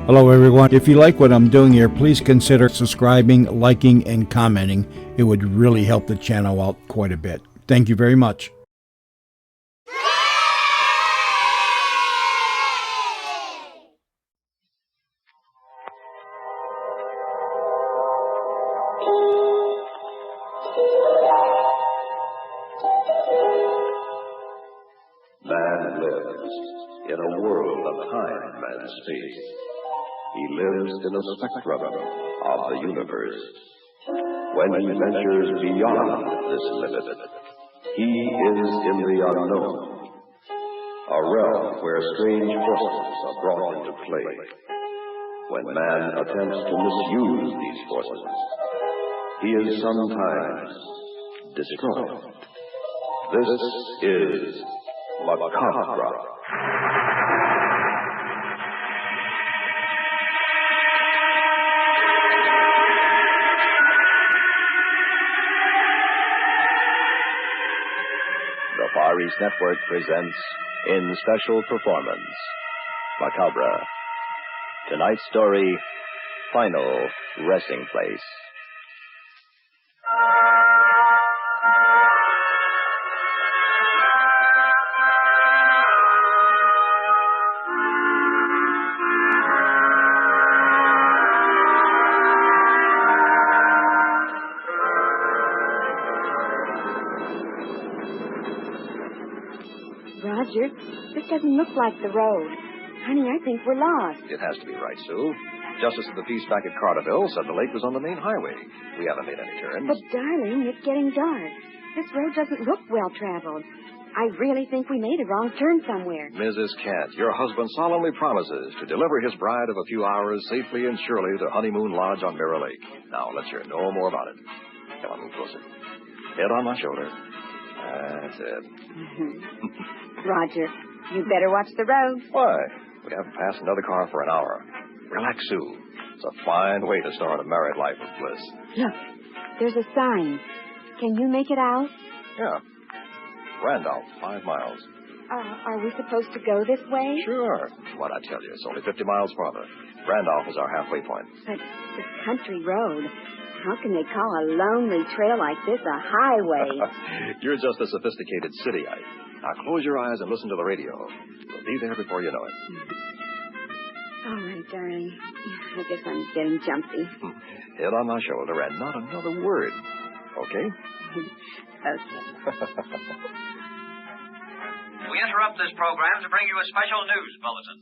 Hello, everyone. If you like what I'm doing here, please consider subscribing, liking, and commenting. It would really help the channel out quite a bit. Thank you very much. Man lives in a world of time and space. He lives in a spectrum of the universe. When he ventures beyond this limit, he is in the unknown, a realm where strange forces are brought into play. When man attempts to misuse these forces, he is sometimes destroyed. This is Macabre. The Far East Network presents in special performance Macabre. Tonight's story, Final Resting Place. Roger, this doesn't look like the road. Honey, I think we're lost. It has to be right, Sue. Justice of the Peace back at Carterville said the lake was on the main highway. We haven't made any turns. But, darling, it's getting dark. This road doesn't look well-traveled. I really think we made a wrong turn somewhere. Mrs. Kent, your husband solemnly promises to deliver his bride of a few hours safely and surely to Honeymoon Lodge on Mirror Lake. Now, let's hear no more about it. Come on, move closer. Head on my shoulder. That's it. Roger, you better watch the road. Why? We haven't passed another car for an hour. Relax, Sue. It's a fine way to start a married life of bliss. Look, there's a sign. Can you make it out? Yeah. Randolph, 5 miles. Are we supposed to go this way? Sure. What'd I tell you? It's only 50 miles farther. Randolph is our halfway point. But this country road, how can they call a lonely trail like this a highway? You're just a sophisticated cityite. Now close your eyes and listen to the radio. We'll be there before you know it. All right, darling. I guess I'm getting jumpy. Head on my shoulder and not another word. Okay? Okay. We interrupt this program to bring you a special news bulletin.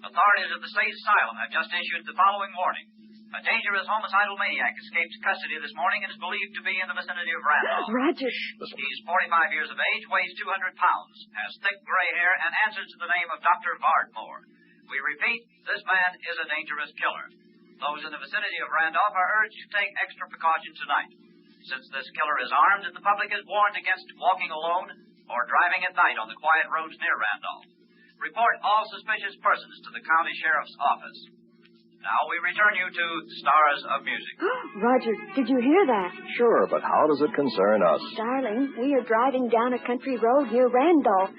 Authorities at the state asylum have just issued the following warning. A dangerous homicidal maniac escaped custody this morning and is believed to be in the vicinity of Randolph. Roger. He's 45 years of age, weighs 200 pounds, has thick gray hair, and answers to the name of Dr. Vardmore. We repeat, this man is a dangerous killer. Those in the vicinity of Randolph are urged to take extra precaution tonight. Since this killer is armed, the public is warned against walking alone or driving at night on the quiet roads near Randolph. Report all suspicious persons to the county sheriff's office. Now we return you to Stars of Music. Roger, did you hear that? Sure, but how does it concern us? Darling, we are driving down a country road near Randolph.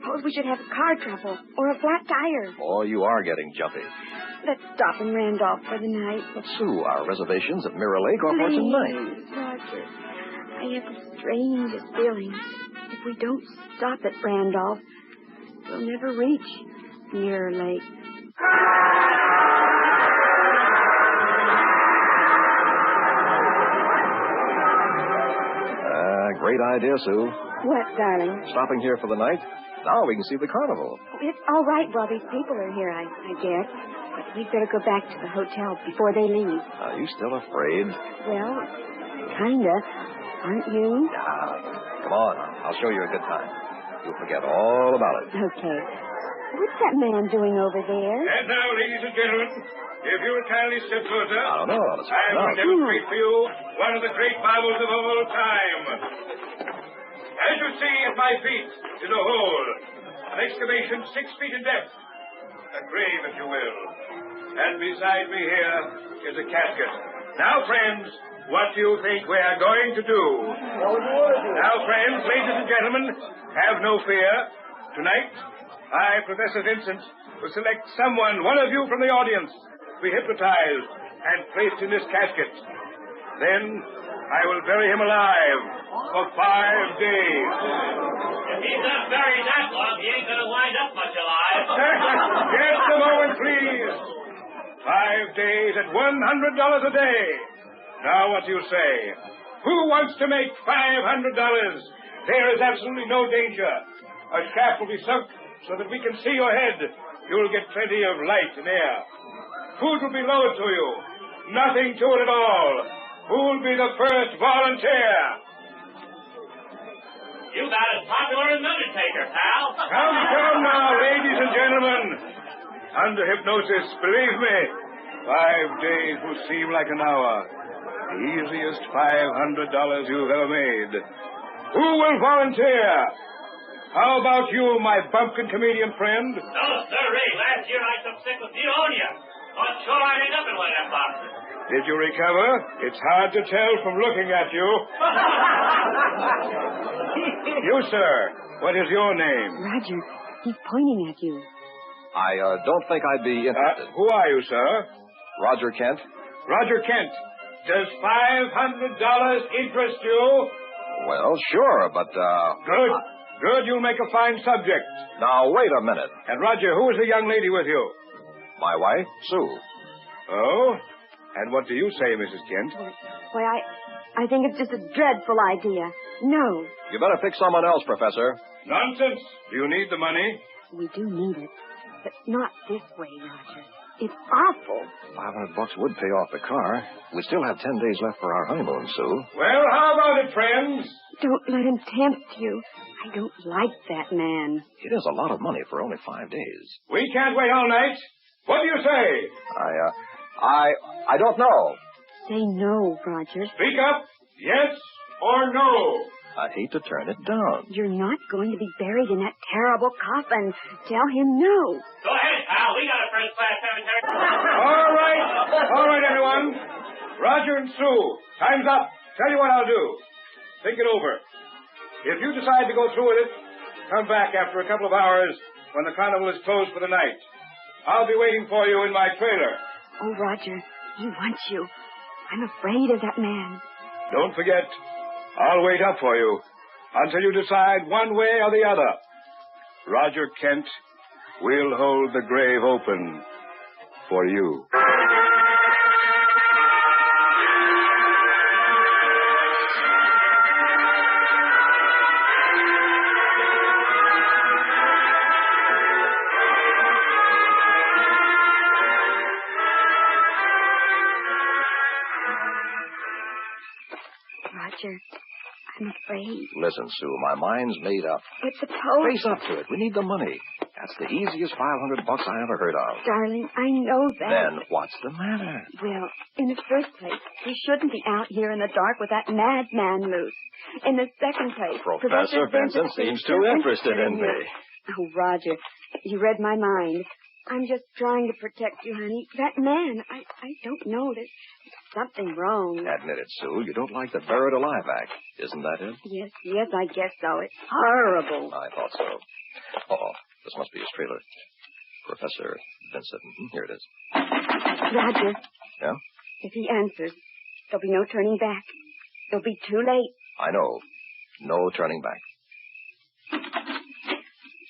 Suppose we should have car trouble or a flat tire. Oh, you are getting jumpy. Let's stop in Randolph for the night. But, Sue, our reservations at Mirror Lake are for tonight. Roger, I have the strangest feeling. If we don't stop at Randolph, we'll never reach Mirror Lake. Great idea, Sue. What, darling? Stopping here for the night? Now we can see the carnival. It's all right while these people are here, I guess. But we'd better go back to the hotel before they leave. Are you still afraid? Well, kinda. Aren't you? Come on. I'll show you a good time. You'll forget all about it. Okay. What's that man doing over there? And now, ladies and gentlemen, if you would kindly step closer, I don't know. I will demonstrate for you one of the great marvels of all time. As you see at my feet is a hole, an excavation 6 feet in depth, a grave, if you will. And beside me here is a casket. Now, friends, what do you think we are going to do? Now, friends, ladies and gentlemen, have no fear. Tonight, I, Professor Vincent, to select someone, one of you from the audience, to be hypnotized and placed in this casket. Then I will bury him alive for 5 days. If he's not buried that long, he ain't going to wind up much alive. Just a moment, please. 5 days at $100 a day. Now, what do you say? Who wants to make $500? There is absolutely no danger. A shaft will be sunk so that we can see your head. You'll get plenty of light and air. Food will be lowered to you. Nothing to it at all. Who'll be the first volunteer? You about as popular as an undertaker, pal. Come now, ladies and gentlemen. Under hypnosis, believe me, 5 days will seem like an hour. The easiest $500 you've ever made. Who will volunteer? How about you, my bumpkin comedian friend? No, sirree. Last year I took sick with pneumonia. Thought sure I'd end up in one of them boxes. Did you recover? It's hard to tell from looking at you. You, sir, what is your name? Roger, he's pointing at you. I don't think I'd be interested. Who are you, sir? Roger Kent? Roger Kent. Does $500 interest you? Well, sure, but, Good. Good, you'll make a fine subject. Now, wait a minute. And, Roger, who is the young lady with you? My wife, Sue. Oh? And what do you say, Mrs. Kent? Why, I think it's just a dreadful idea. No. You better pick someone else, Professor. Nonsense. Do you need the money? We do need it. But not this way, Roger. It's awful. $500 would pay off the car. We still have 10 days left for our honeymoon, Sue. Well, how about it, friends? Don't let him tempt you. I don't like that man. It is a lot of money for only 5 days. We can't wait all night. What do you say? I don't know. Say no, Roger. Speak up. Yes or no? I'd hate to turn it down. You're not going to be buried in that terrible coffin. Tell him no. Go ahead, pal. We got a first-class cemetery. All right. All right, everyone. Roger and Sue, time's up. Tell you what I'll do. Think it over. If you decide to go through with it, come back after a couple of hours when the carnival is closed for the night. I'll be waiting for you in my trailer. Oh, Roger, he wants you. I'm afraid of that man. Don't forget, I'll wait up for you until you decide one way or the other. Roger Kent will hold the grave open for you. Roger, I'm afraid. Listen, Sue, my mind's made up. But suppose... Face up to it. We need the money. That's the easiest $500 I ever heard of. Darling, I know that. Then what's the matter? Well, in the first place, we shouldn't be out here in the dark with that madman loose. In the second place... Professor Vincent seems too interested in me. Oh, Roger, you read my mind. I'm just trying to protect you, honey. That man, I don't know. There's something wrong. Admit it, Sue. You don't like the buried alive act. Isn't that it? Yes, I guess so. It's horrible. I thought so. Uh-oh. This must be his trailer. Professor Vincent. Here it is. Roger. Yeah? If he answers, there'll be no turning back. It'll be too late. I know. No turning back.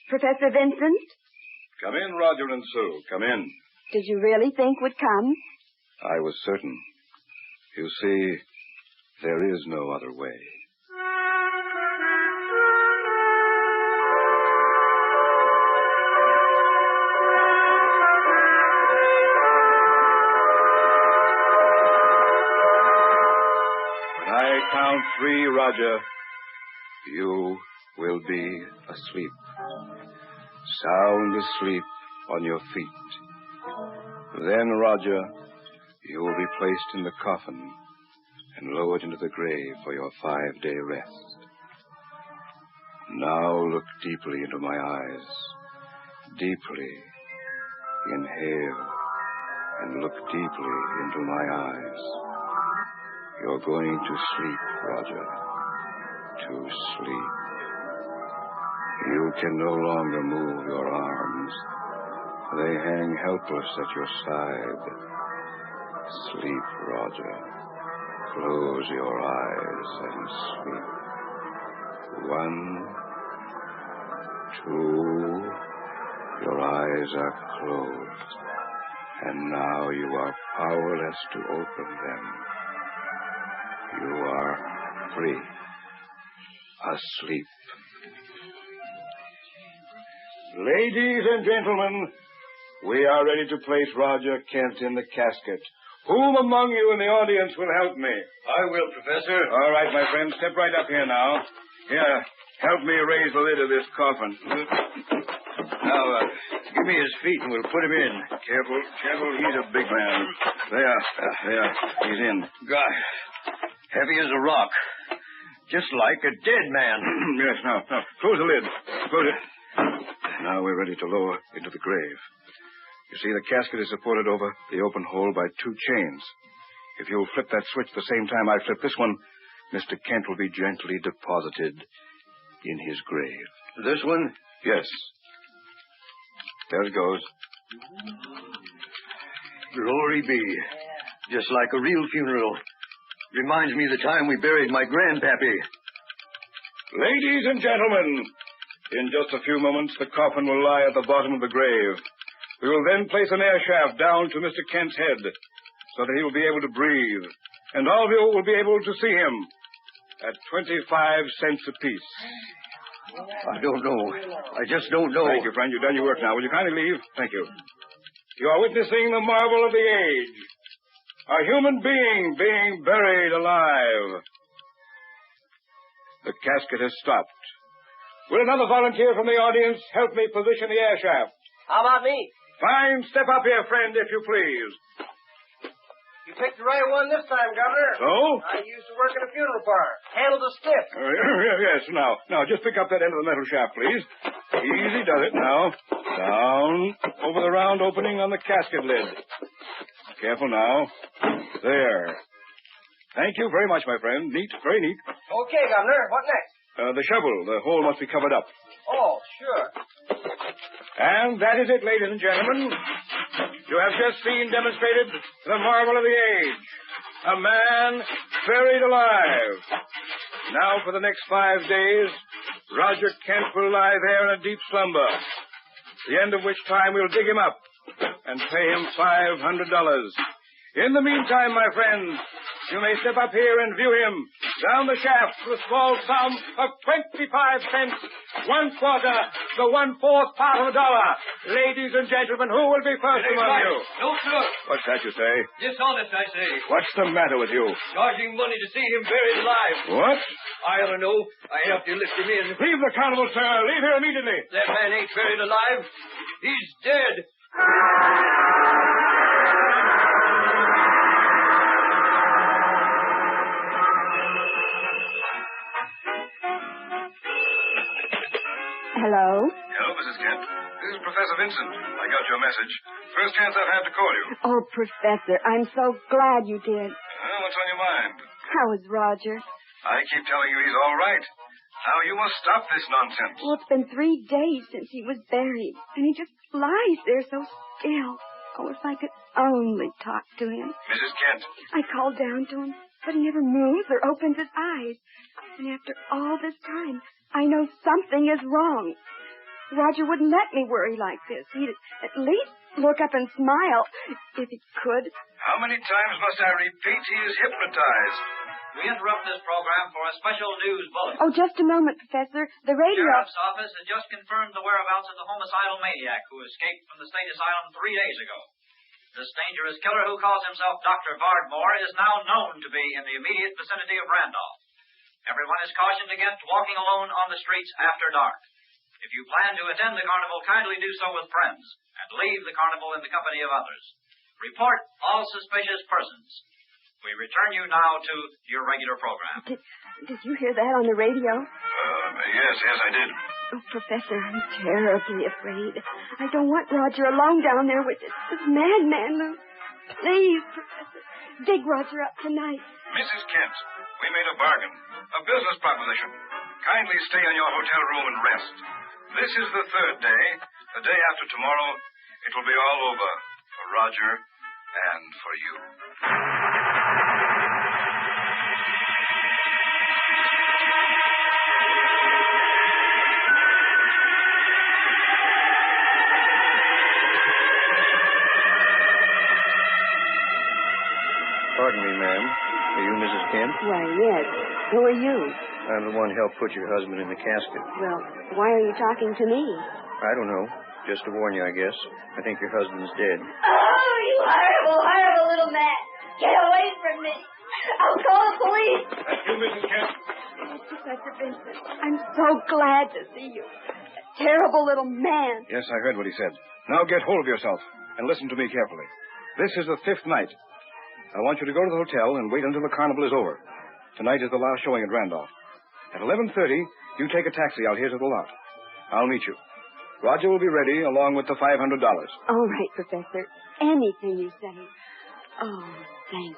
Professor Vincent? Come in, Roger and Sue. Come in. Did you really think would come? I was certain. You see, there is no other way. When I count 3, Roger, you will be asleep. Sound asleep on your feet. Then, Roger, you will be placed in the coffin and lowered into the grave for your 5-day rest. Now look deeply into my eyes. Deeply. Inhale and look deeply into my eyes. You're going to sleep, Roger. To sleep. You can no longer move your arms. They hang helpless at your side. Sleep, Roger. Close your eyes and sleep. 1, 2. Your eyes are closed. And now you are powerless to open them. You are free. Asleep. Ladies and gentlemen, we are ready to place Roger Kent in the casket. Whom among you in the audience will help me? I will, Professor. All right, my friend, step right up here now. Here, help me raise the lid of this coffin. Now, give me his feet and we'll put him in. Careful, careful. He's a big man. There. He's in. God, heavy as a rock. Just like a dead man. Yes, now, close the lid. Close it. Now we're ready to lower into the grave. You see, the casket is supported over the open hole by 2 chains. If you'll flip that switch the same time I flip this one, Mr. Kent will be gently deposited in his grave. This one? Yes. There it goes. Glory be. Just like a real funeral. Reminds me of the time we buried my grandpappy. Ladies and gentlemen, in just a few moments, the coffin will lie at the bottom of the grave. We will then place an air shaft down to Mr. Kent's head so that he will be able to breathe. And all of you will be able to see him at 25 cents apiece. I don't know. I just don't know. Thank you, friend. You've done your work now. Will you kindly leave? Thank you. You are witnessing the marvel of the age. A human being being buried alive. The casket has stopped. Will another volunteer from the audience help me position the air shaft? How about me? Fine. Step up here, friend, if you please. You picked the right one this time, Governor. So? I used to work in a funeral parlor. Handled a stiff. Yes, now, just pick up that end of the metal shaft, please. Easy does it. Now, down over the round opening on the casket lid. Careful now. There. Thank you very much, my friend. Neat, very neat. Okay, Governor. What next? The shovel. The hole must be covered up. Oh, sure. And that is it, ladies and gentlemen. You have just seen demonstrated the marvel of the age. A man buried alive. Now, for the next 5 days, Roger Kent will lie there in a deep slumber, the end of which time we'll dig him up and pay him $500. In the meantime, my friends, you may step up here and view him down the shaft for a small sum of 25 cents, 1/4, the 1/4 part of $1. Ladies and gentlemen, who will be first among you? No, sir. What's that you say? Dishonest, I say. What's the matter with you? Charging money to see him buried alive. What? I don't know. I helped you lift him in. Leave the carnival, sir. Leave here immediately. That man ain't buried alive. He's dead. Hello? Hello, Mrs. Kent. This is Professor Vincent. I got your message. First chance I've had to call you. Oh, Professor, I'm so glad you did. What's on your mind? How is Roger? I keep telling you he's all right. Now you must stop this nonsense. Well, it's been 3 days since he was buried, and he just lies there so still. Oh, if I could only talk to him. Mrs. Kent. I called down to him, but he never moves or opens his eyes. And after all this time, I know something is wrong. Roger wouldn't let me worry like this. He'd at least look up and smile, if he could. How many times must I repeat he is hypnotized? We interrupt this program for a special news bulletin. Oh, just a moment, Professor. The radio... Sheriff's office has just confirmed the whereabouts of the homicidal maniac who escaped from the state asylum 3 days ago. This dangerous killer who calls himself Dr. Vardmore is now known to be in the immediate vicinity of Randolph. Everyone is cautioned against walking alone on the streets after dark. If you plan to attend the carnival, kindly do so with friends, and leave the carnival in the company of others. Report all suspicious persons. We return you now to your regular program. Did you hear that on the radio? Yes, I did. Oh, Professor, I'm terribly afraid. I don't want Roger alone down there with this madman, Lou. Please, Professor, dig Roger up tonight. Mrs. Kent, we made a bargain, a business proposition. Kindly stay in your hotel room and rest. This is the 3rd day, the day after tomorrow, It'll be all over for Roger and for you. Pardon me, ma'am. Are you Mrs. Kent? Why, yes. Who are you? I'm the one who helped put your husband in the casket. Well, why are you talking to me? I don't know. Just to warn you, I guess. I think your husband's dead. Oh, you horrible, horrible little man. Get away from me. I'll call the police. That's you, Mrs. Kent. Oh, Professor Vincent, I'm so glad to see you. A terrible little man. Yes, I heard what he said. Now get hold of yourself and listen to me carefully. This is the 5th night. I want you to go to the hotel and wait until the carnival is over. Tonight is the last showing at Randolph. At 11:30, you take a taxi out here to the lot. I'll meet you. Roger will be ready along with the $500. All right, Professor. Anything you say. Oh, thank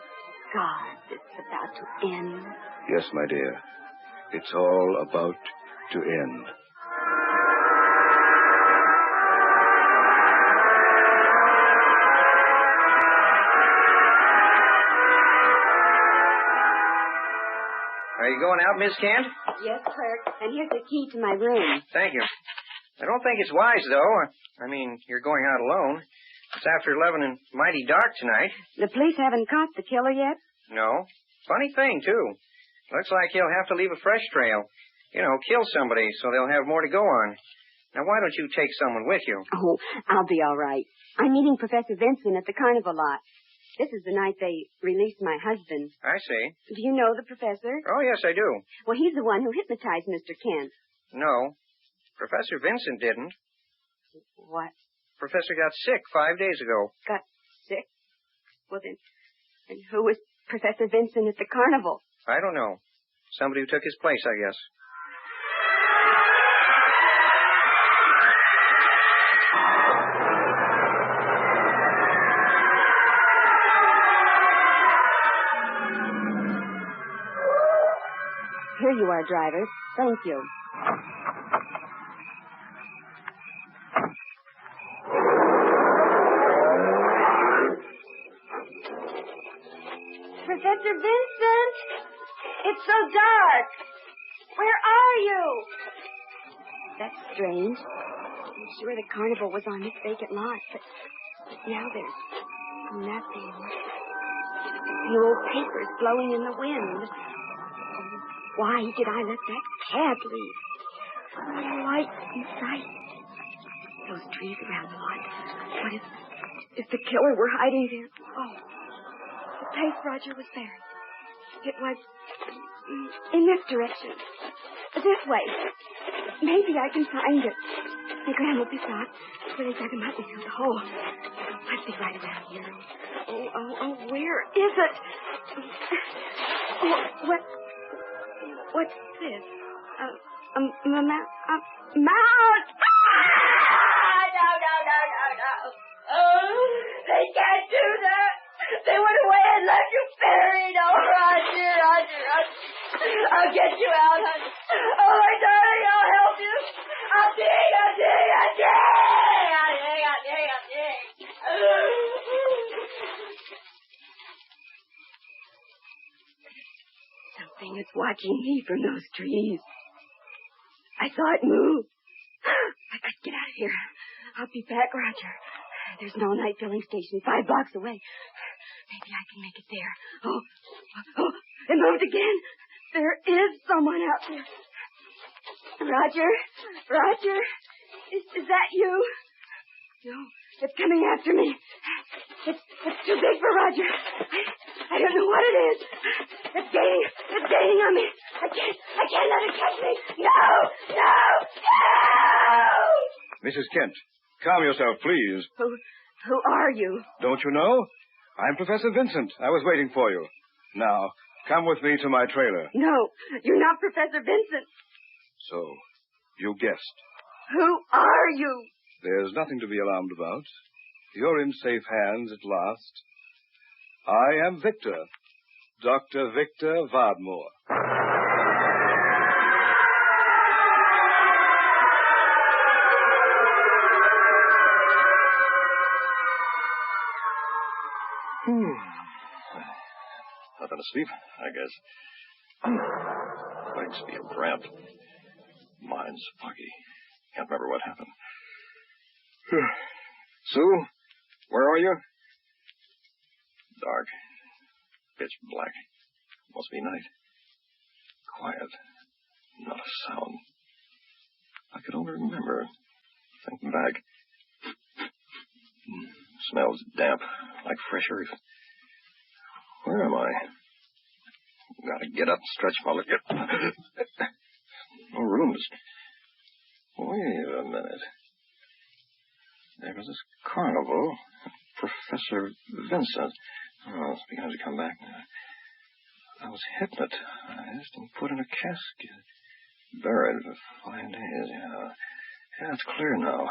God it's about to end. Yes, my dear. It's all about to end. Are you going out, Miss Kent? Yes, clerk. And here's the key to my room. Thank you. I don't think it's wise, though. I mean, you're going out alone. It's after 11 and mighty dark tonight. The police haven't caught the killer yet? No. Funny thing, too. Looks like he'll have to leave a fresh trail. You know, kill somebody so they'll have more to go on. Now, why don't you take someone with you? Oh, I'll be all right. I'm meeting Professor Vincent at the carnival lot. This is the night they released my husband. I see. Do you know the professor? Oh, yes, I do. Well, he's the one who hypnotized Mr. Kent. No. Professor Vincent didn't. What? Professor got sick 5 days ago. Got sick? Well, then who was Professor Vincent at the carnival? I don't know. Somebody who took his place, I guess. Here you are, driver. Thank you. Professor Vincent! It's so dark. Where are you? That's strange. I'm sure the carnival was on this vacant lot, but now there's nothing. The old papers blowing in the wind. Why did I let that cab leave? No light in sight. Those trees around the lot. What if the killer were hiding there? Oh, the place Roger was buried. It was in this direction. This way. Maybe I can find it. The Grandma will be shocked when they dug him up and filled the hole. Must be right around here. Oh, where is it? Oh, what's this? Mouse! No. Oh, they can't do that. They went away and left you buried. Oh, Roger. I'll get you out, honey. Oh, my darling, I'll help you. I'll dig. Something is watching me from those trees. I saw it move. I got to get out of here. I'll be back, Roger. There's an all-night filling station 5 blocks away. Maybe I can make it there. Oh, it moved again. There is someone out there. Roger, is that you? No, it's coming after me. It's too big for Roger. I don't know what it is. It's gaining on me. I can't let it catch me. No! Mrs. Kent, calm yourself, please. Who are you? Don't you know? I'm Professor Vincent. I was waiting for you. Now, come with me to my trailer. No, you're not Professor Vincent. So, you guessed. Who are you? There's nothing to be alarmed about. You're in safe hands at last. I am Victor. Dr. Victor Vardmore. Nothing to sleep, I guess. Legs feel cramped. Mind's foggy. Can't remember what happened. Sue, where are you? Dark. Pitch black. Must be night. Quiet. Not a sound. I could only remember. Thinking back. Smells damp, like fresh earth. Where am I? Gotta get up and stretch my leg. No rooms. Wait a minute. There was this carnival. Professor Vincent. Oh, it's beginning to come back now. I was hypnotized and put in a casket. Buried for 5 days, yeah. Yeah, it's clear now.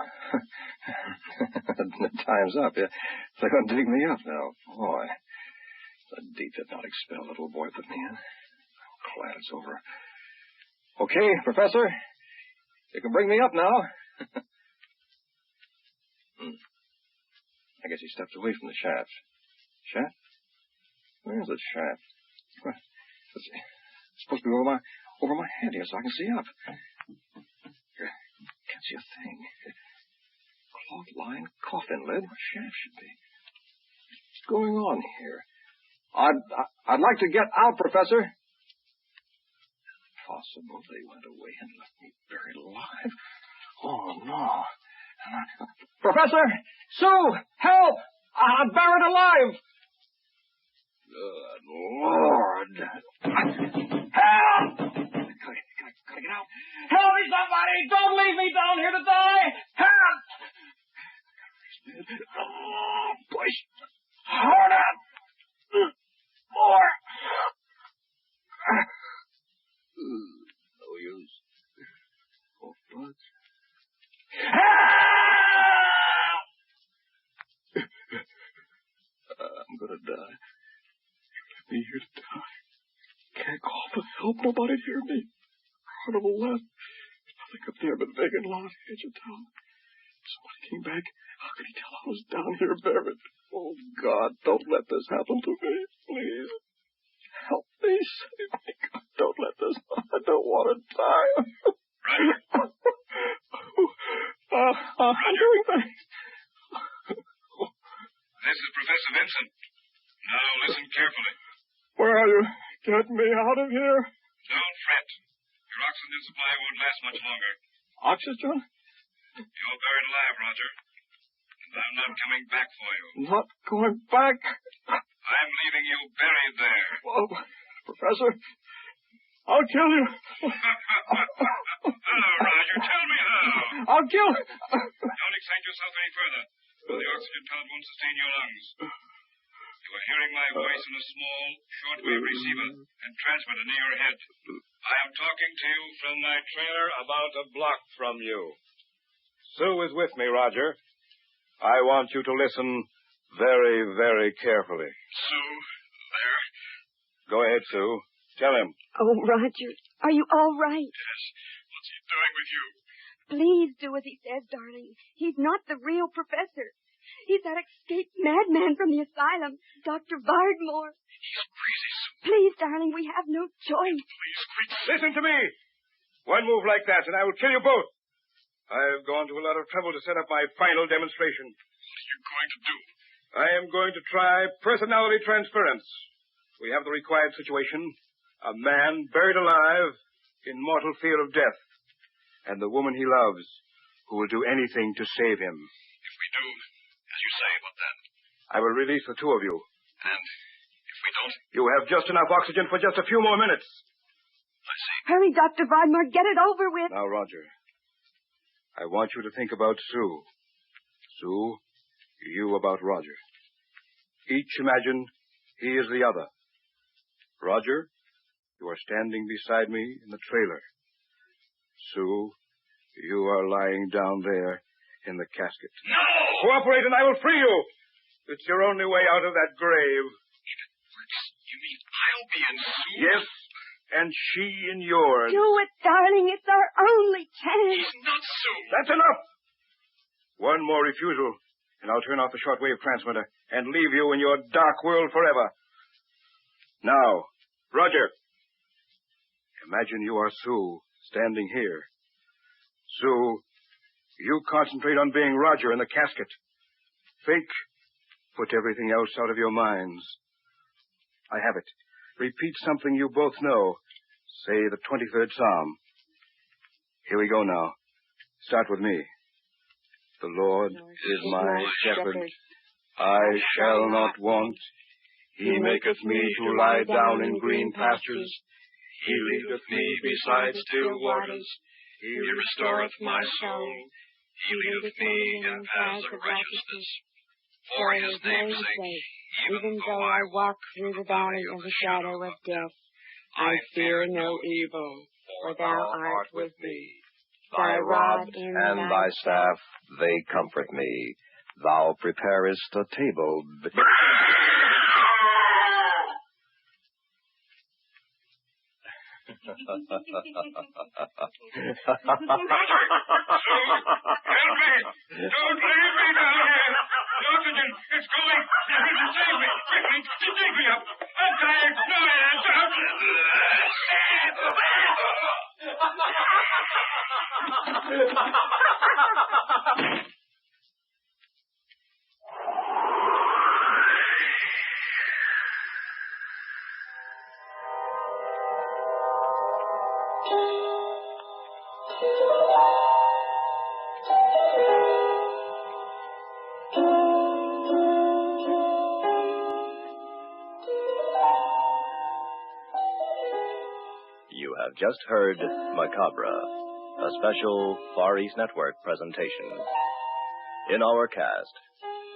The time's up. Yeah. They're going to dig me up now. Boy. The deep hypnotic spell that little boy put me in. I'm glad it's over. Okay, Professor. You can bring me up now. I guess he stepped away from the shaft. Shaft? Where's the shaft? What? It's supposed to be over my head here so I can see up. Can't see a thing. Cloth-lined coffin lid where shaft should be. What's going on here? I'd like to get out, Professor. Possible they went away and left me buried alive. Oh, no. Professor! Sue! Help! I'm buried alive! Good Lord. Help! Gotta get out. Help me, somebody! Don't leave me down here to die! Help! Push harder! More! No use. Oh, buds. Help! I'm gonna die. You left me here to die. Can't call for help. Nobody'd hear me. Carnival left. There's nothing up there but vacant lot, edge of town. Somebody came back. How could he tell I was down here buried? Oh, God, don't let this happen to me, please. Help me, save me. God, don't let this happen. I don't want to die. Roger. I'm doing things. This is Professor Vincent. Now listen carefully. Where are you? Get me out of here. Don't fret. Your oxygen supply won't last much longer. Oxygen? You're buried alive, Roger. And I'm not coming back for you. Not going back? I'm leaving you buried there. Oh, Professor, I'll kill you. Hello, Roger. Tell me how. I'll kill you. Don't excite yourself any further. The oxygen current won't sustain your lungs. You are hearing my voice in a small, shortwave receiver and transmitter near your head. I am talking to you from my trailer about a block from you. Sue is with me, Roger. I want you to listen very, very carefully. Sue, there? Go ahead, Sue. Tell him. Oh, Roger, are you all right? Yes. What's he doing with you? Please do as he says, darling. He's not the real professor. He's that escaped madman from the asylum, Dr. Vardmore. He's crazy, Sue. Please, darling, we have no choice. Please quit. Listen to me. One move like that, and I will kill you both. I've gone to a lot of trouble to set up my final demonstration. What are you going to do? I am going to try personality transference. We have the required situation. A man buried alive in mortal fear of death. And the woman he loves, who will do anything to save him. If we do, as you say, what then? I will release the two of you. And if we don't? You have just enough oxygen for just a few more minutes. I see. Hurry, Dr. Vardmore, get it over with. Now, Roger, I want you to think about Sue. Sue, you about Roger. Each imagine he is the other. Roger, you are standing beside me in the trailer. Sue, you are lying down there in the casket. No! Cooperate and I will free you. It's your only way out of that grave. If it works, you mean I'll be in Sue? Yes, and she in yours. Do it, darling. It's our only chance. He's not Sue. That's enough. One more refusal, and I'll turn off the shortwave transmitter and leave you in your dark world forever. Now, Roger, imagine you are Sue standing here. Sue, you concentrate on being Roger in the casket. Think. Put everything else out of your minds. I have it. Repeat something you both know. Say the 23rd Psalm. Here we go now. Start with me. The Lord is my shepherd. I shall not want. He maketh me to lie down in green pastures. He leadeth me beside still waters. He restoreth my soul. He leadeth me in paths of righteousness. For his name's sake, even though I walk through the valley of the shadow of death, I fear no evil, for thou art with me. Thy rod and thy staff, they comfort me. Thou preparest a table. Help me! Don't leave me down here! The oxygen, it's going! Save me! Quickly! Dig me up! I'm tired! No hands! You have just heard Macabre, a special Far East Network presentation. In our cast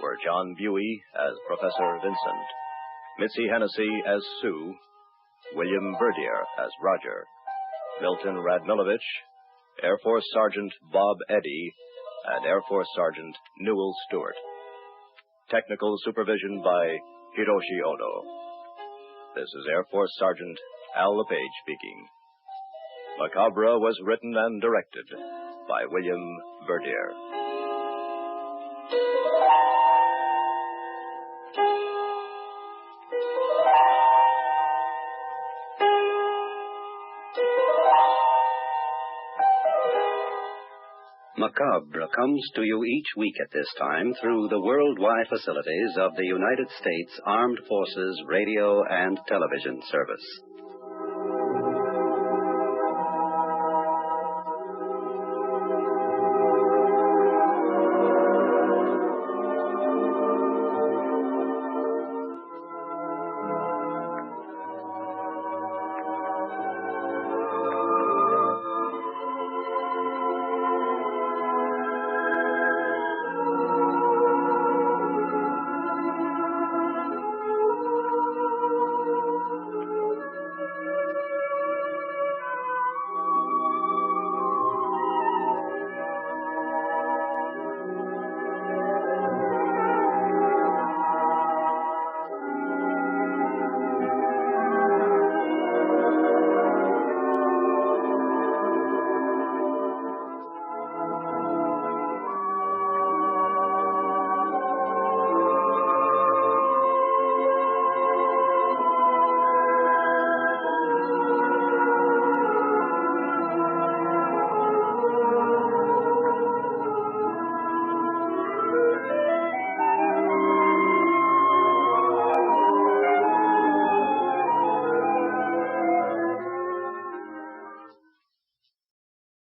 were John Buey as Professor Vincent, Mitzi Hennessy as Sue, William Verdier as Roger, Milton Radmilovich, Air Force Sergeant Bob Eddy, and Air Force Sergeant Newell Stewart. Technical supervision by Hiroshi Odo. This is Air Force Sergeant Al LePage speaking. Macabre was written and directed by William Verdier. Macabre comes to you each week at this time through the worldwide facilities of the United States Armed Forces Radio and Television Service.